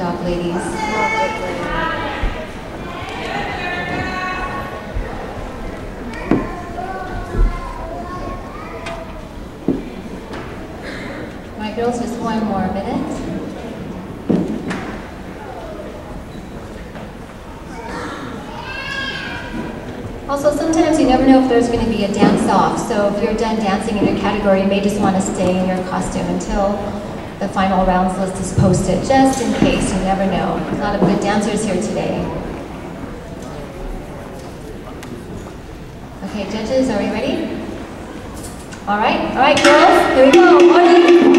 job, ladies. My girls, just one more minute. Also, sometimes you never know if there's going to be a dance-off, so if you're done dancing in your category, you may just want to stay in your costume until the final rounds list is posted, just in case. You never know. A lot of good dancers here today. Okay, judges, are we ready? All right, girls, here we go. Morning.